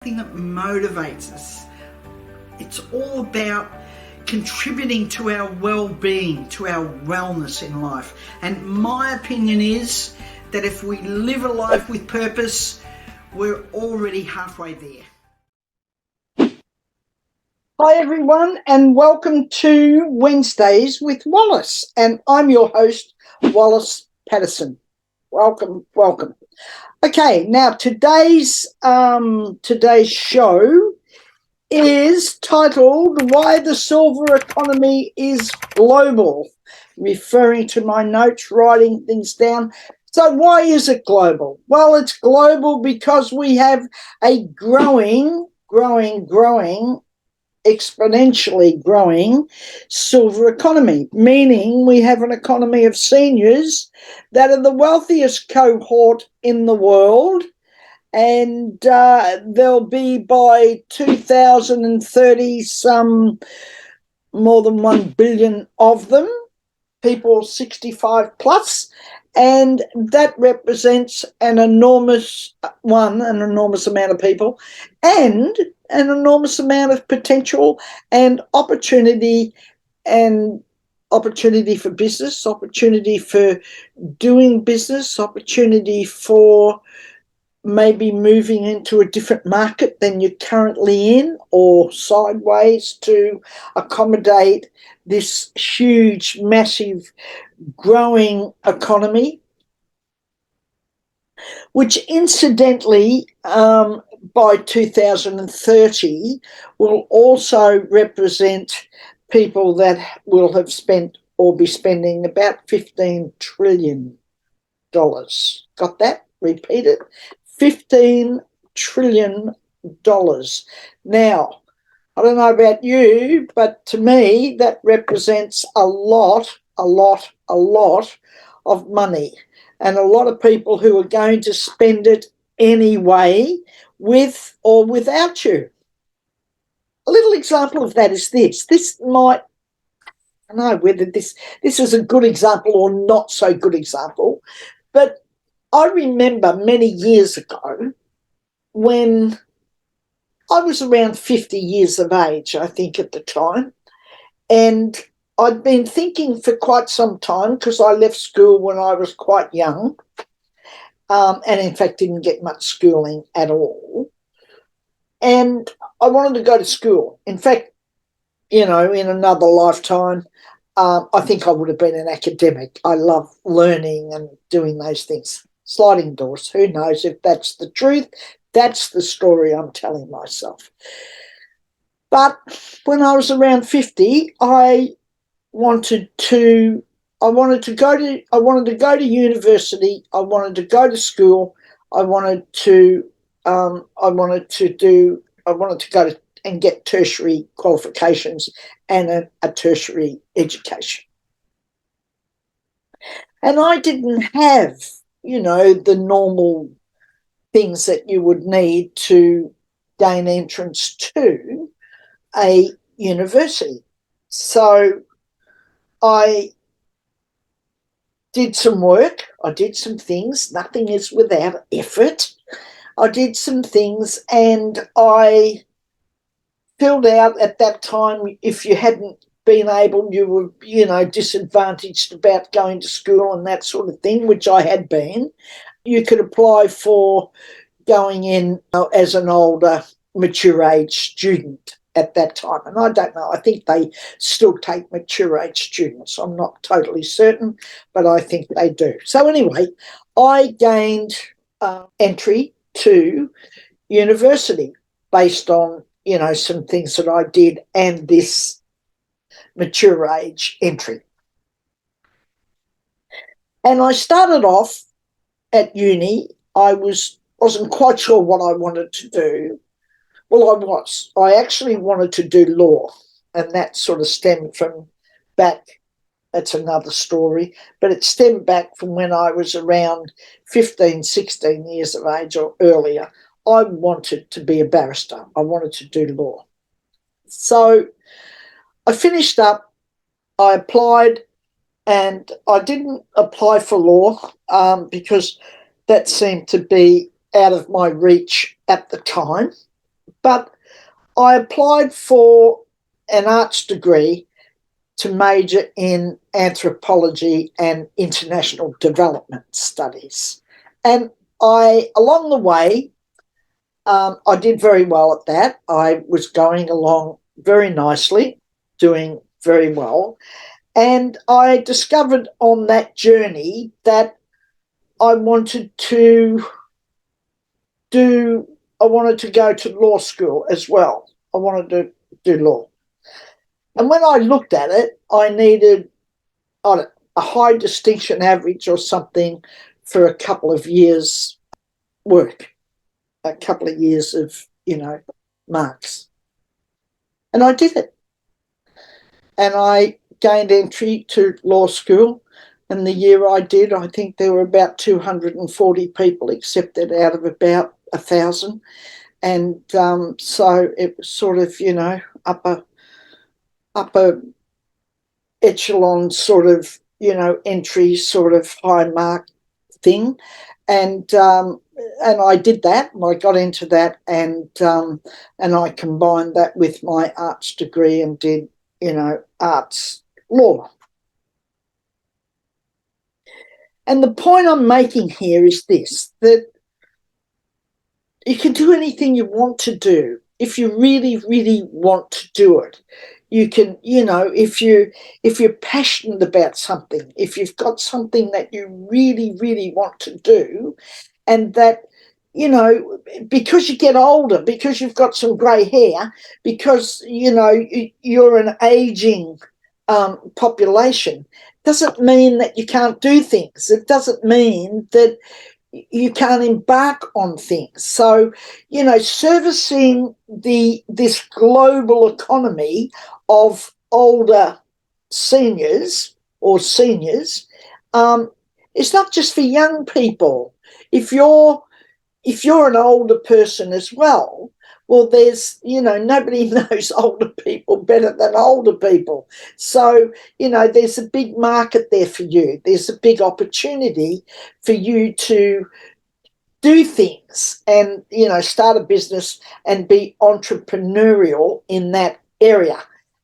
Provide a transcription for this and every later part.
Thing that motivates us. It's all about contributing to our well-being, to our wellness in life. And my opinion is that if we live a life with purpose, we're already halfway there. Hi everyone, and welcome to Wednesdays with Wallis. And I'm your host, Wallis Patterson. Welcome. Okay, now today's show is titled Why the Silver Economy is Global, referring to my notes, writing things down. So why is it global? Well, it's global because we have a growing, exponentially growing silver economy, meaning we have an economy of seniors that are the wealthiest cohort in the world, and there'll be by 2030 some more than 1 billion of them, people 65 plus, and that represents an enormous amount of people and an enormous amount of potential and opportunity for business, opportunity for doing business, opportunity for maybe moving into a different market than you're currently in, or sideways to accommodate this huge, massive, growing economy, which incidentally, by 2030, will also represent people that will have spent or be spending about $15 trillion. Got that? Repeat it. $15 trillion. Now, I don't know about you, but to me, that represents a lot of money, and a lot of people who are going to spend it anyway, with or without you. A little example of that is this. This might, I don't know whether this is a good example or not so good example, but I remember many years ago when I was around 50 years of age, I think at the time, and I'd been thinking for quite some time, because I left school when I was quite young, and in fact didn't get much schooling at all, and I wanted to go to school. In fact, in another lifetime, I think I would have been an academic. I love learning and doing those things. Sliding doors, who knows if that's the truth? That's the story I'm telling myself. But when I was around 50, I wanted to go to university. I wanted to go to school. I wanted to go and get tertiary qualifications and a tertiary education. And I didn't have, the normal things that you would need to gain entrance to a university. So I did some work, I did some things. Nothing is without effort. I did some things, and I filled out at that time, if you hadn't been able, you were, disadvantaged about going to school and that sort of thing, which I had been. You could apply for going in as an older, mature age student at that time. And I don't know, I think they still take mature age students. I'm not totally certain, but I think they do. So anyway, I gained entry to university based on, some things that I did and this mature age entry. And I started off at uni. I wasn't quite sure what I wanted to do. Well, I actually wanted to do law, and that sort of stemmed from back, that's another story, but it stemmed back from when I was around 15, 16 years of age or earlier. I wanted to be a barrister. I wanted to do law. So I finished up, I applied, and I didn't apply for law because that seemed to be out of my reach at the time. But I applied for an arts degree to major in anthropology and international development studies. And along the way, I did very well at that. I was going along very nicely, doing very well. And I discovered on that journey that I wanted to I wanted to go to law school as well. I wanted to do law. And when I looked at it, I needed a high distinction average or something for a couple of years' work, a couple of years of, marks. And I did it. And I gained entry to law school. And the year I did, I think there were about 240 people accepted out of about 1,000. And so it was sort of, upper echelon sort of, entry sort of high mark thing. And I did that. I got into that, and I combined that with my arts degree and did, arts law. And the point I'm making here is this, that you can do anything you want to do if you really, really want to do it. You can, if you're passionate about something, if you've got something that you really, really want to do, and that, because you get older, because you've got some grey hair, because, you're an aging population, doesn't mean that you can't do things. It doesn't mean that you can't embark on things. So, servicing this global economy of older seniors or seniors, it's not just for young people. If you're an older person as well, there's, nobody knows older people better than older people. So, there's a big market there for you. There's a big opportunity for you to do things and, start a business and be entrepreneurial in that area.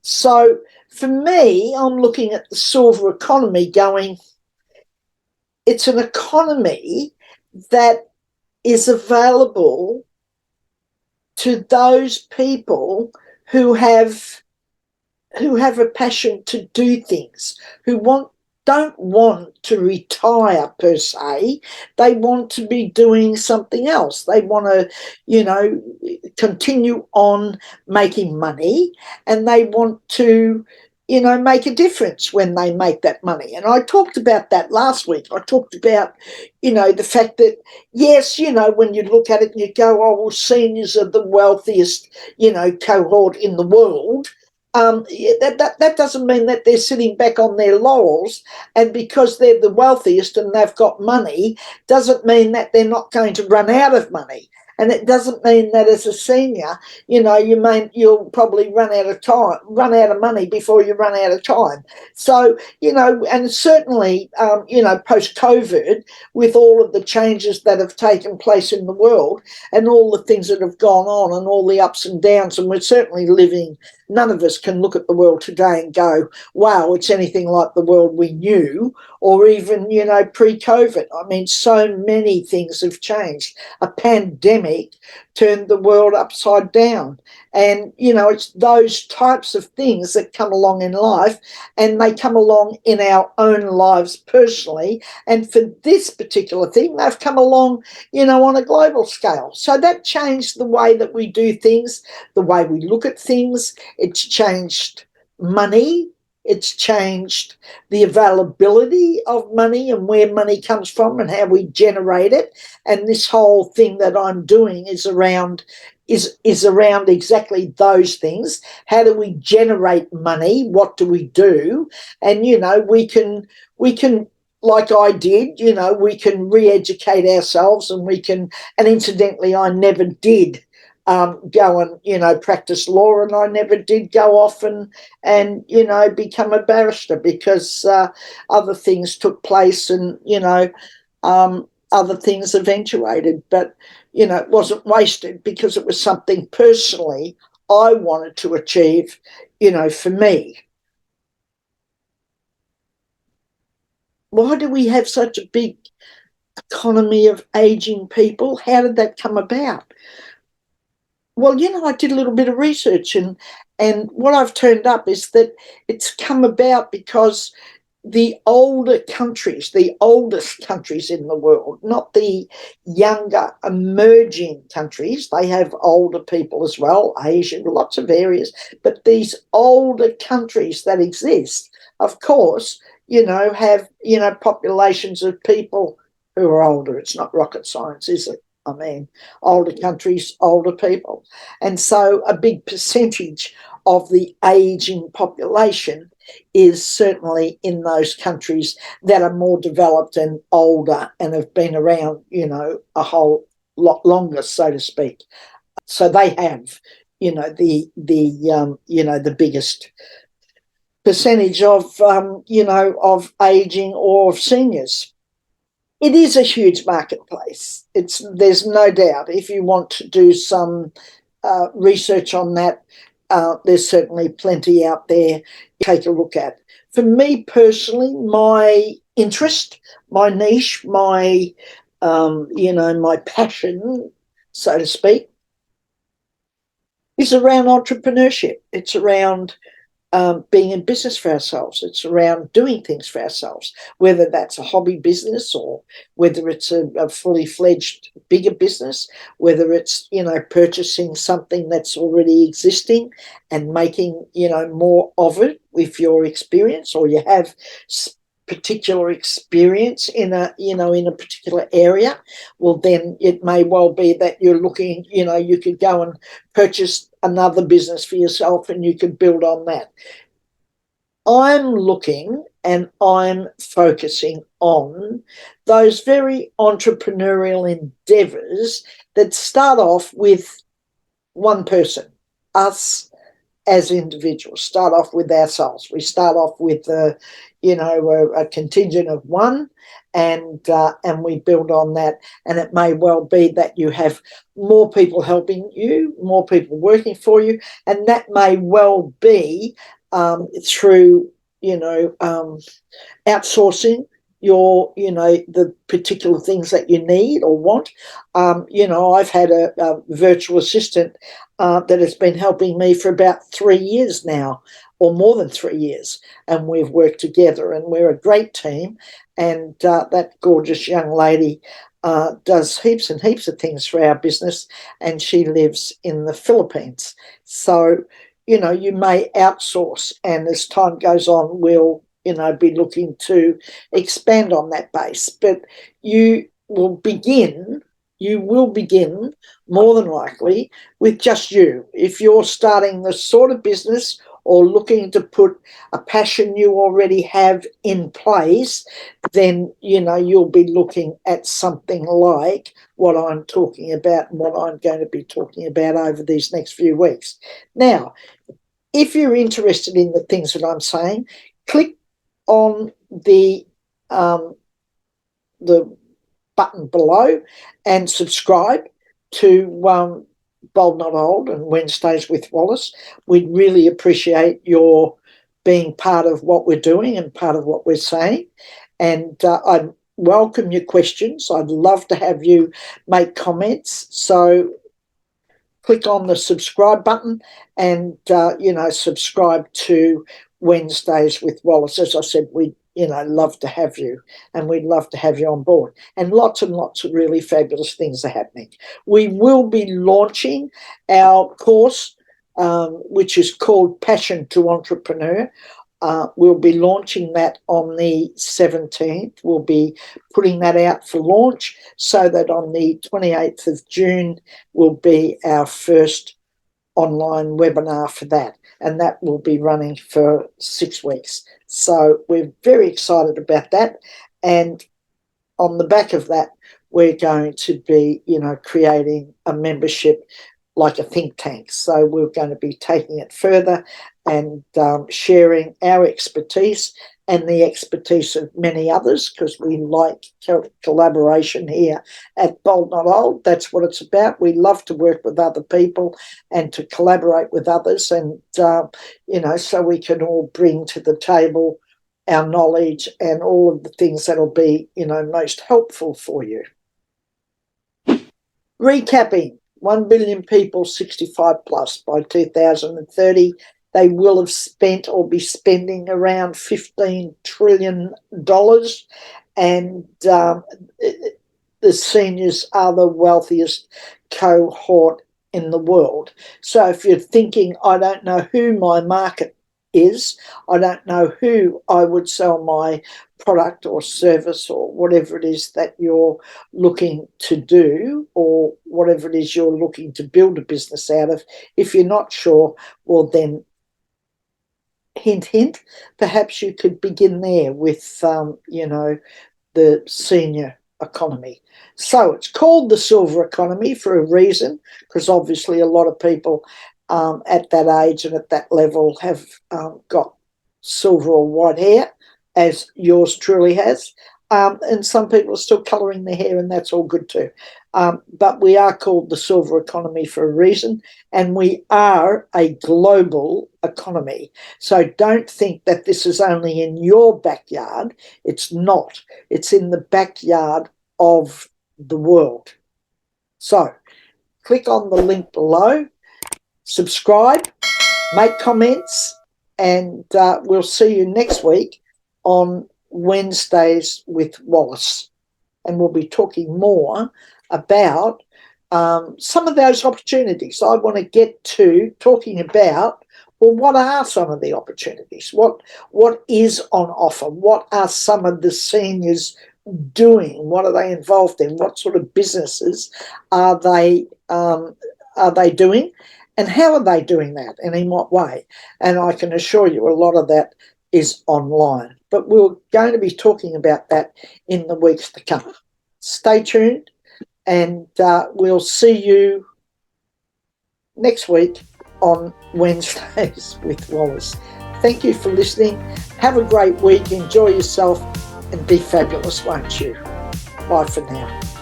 So for me, I'm looking at the silver economy going, it's an economy that is available to those people who have a passion to do things, who don't want to retire per se. They want to be doing something else. They want to, continue on making money, and they want to, make a difference when they make that money. And I talked about that last week. I talked about, the fact that, yes, when you look at it and you go, oh, well, seniors are the wealthiest, cohort in the world. That doesn't mean that they're sitting back on their laurels, and because they're the wealthiest and they've got money doesn't mean that they're not going to run out of money. And it doesn't mean that as a senior, you'll probably run out of money before you run out of time. So, and certainly, post-COVID, with all of the changes that have taken place in the world and all the things that have gone on and all the ups and downs, and we're certainly living, none of us can look at the world today and go, wow, it's anything like the world we knew, or even, pre-COVID. I mean, so many things have changed. A pandemic turned the world upside down. And, it's those types of things that come along in life, and they come along in our own lives personally. And for this particular thing, they've come along, on a global scale. So that changed the way that we do things, the way we look at things. It's changed money. It's changed the availability of money and where money comes from and how we generate it. And this whole thing that I'm doing is around exactly those things. How do we generate money? What do we do? And we can like I did, we can re-educate ourselves, and and incidentally, I never did go and, practice law, and I never did go off and become a barrister because other things took place and, other things eventuated. But it wasn't wasted because it was something personally I wanted to achieve, for me. Why do we have such a big economy of aging people? How did that come about? Well, I did a little bit of research, and what I've turned up is that it's come about because the older countries, the oldest countries in the world, not the younger emerging countries, they have older people as well, Asia, lots of areas, but these older countries that exist, of course, have, populations of people who are older. It's not rocket science, is it? I mean, older countries, older people. And so a big percentage of the aging population is certainly in those countries that are more developed and older and have been around, a whole lot longer, so to speak. So they have, the biggest percentage of, of aging or of seniors. It is a huge marketplace. There's no doubt. If you want to do some research on that, there's certainly plenty out there. Take a look at. For me personally, my interest, my niche, my passion, so to speak, is around entrepreneurship. It's around being in business for ourselves. It's around doing things for ourselves, whether that's a hobby business or whether it's a fully fledged bigger business, whether it's, purchasing something that's already existing and making, more of it with your experience, or you have particular experience in a particular area. Well, then it may well be that you're looking, you could go and purchase another business for yourself and you could build on that. I'm looking and I'm focusing on those very entrepreneurial endeavors that start off with one person, us as individuals, start off with ourselves. We start off with a contingent of one, and we build on that. And it may well be that you have more people helping you, more people working for you, and that may well be through outsourcing the particular things that you need or want. I've had a virtual assistant that has been helping me for about 3 years now, or more than 3 years, and we've worked together and we're a great team. And that gorgeous young lady does heaps and heaps of things for our business, and she lives in the Philippines. So, you may outsource, and as time goes on, we'll be looking to expand on that base. But you will begin more than likely with just you. If you're starting the sort of business or looking to put a passion you already have in place, then you'll be looking at something like what I'm talking about and what I'm going to be talking about over these next few weeks. Now, if you're interested in the things that I'm saying, click on the button below and subscribe to Bold Not Old and Wednesdays with Wallis. We'd really appreciate your being part of what we're doing and part of what we're saying. And I'd welcome your questions. I'd love to have you make comments. So click on the subscribe button and, subscribe to Wednesdays with Wallis. As I said, we'd, love to have you, and we'd love to have you on board. And lots of really fabulous things are happening. We will be launching our course, which is called Passion to Entrepreneur. We'll be launching that on the 17th. We'll be putting that out for launch so that on the 28th of June will be our first online webinar for that. And that will be running for 6 weeks. So we're very excited about that. And on the back of that, we're going to be, creating a membership like a think tank. So we're going to be taking it further and sharing our expertise and the expertise of many others, because we like collaboration here at Bold Not Old. That's what it's about. We love to work with other people and to collaborate with others, and so we can all bring to the table our knowledge and all of the things that'll be most helpful for you. Recapping, 1 billion people 65 plus by 2030. They will have spent or be spending around $15 trillion, and the seniors are the wealthiest cohort in the world. So if you're thinking, I don't know who my market is, I don't know who I would sell my product or service or whatever it is that you're looking to do, or whatever it is you're looking to build a business out of, if you're not sure, well then, hint, hint, perhaps you could begin there with, the senior economy. So it's called the silver economy for a reason, because obviously a lot of people at that age and at that level have got silver or white hair, as yours truly has. And some people are still colouring their hair, and that's all good too. But we are called the silver economy for a reason, and we are a global economy. So don't think that this is only in your backyard. It's not. It's in the backyard of the world. So click on the link below, subscribe, make comments, and we'll see you next week on Wednesdays with Wallis. And we'll be talking more about some of those opportunities. I want to get to talking about, well, what are some of the opportunities? What is on offer? What are some of the seniors doing? What are they involved in? What sort of businesses are they doing? And how are they doing that? And in what way? And I can assure you a lot of that is online. But we're going to be talking about that in the weeks to come. Stay tuned, and we'll see you next week on Wednesdays with Wallis. Thank you for listening. Have a great week. Enjoy yourself and be fabulous, won't you? Bye for now.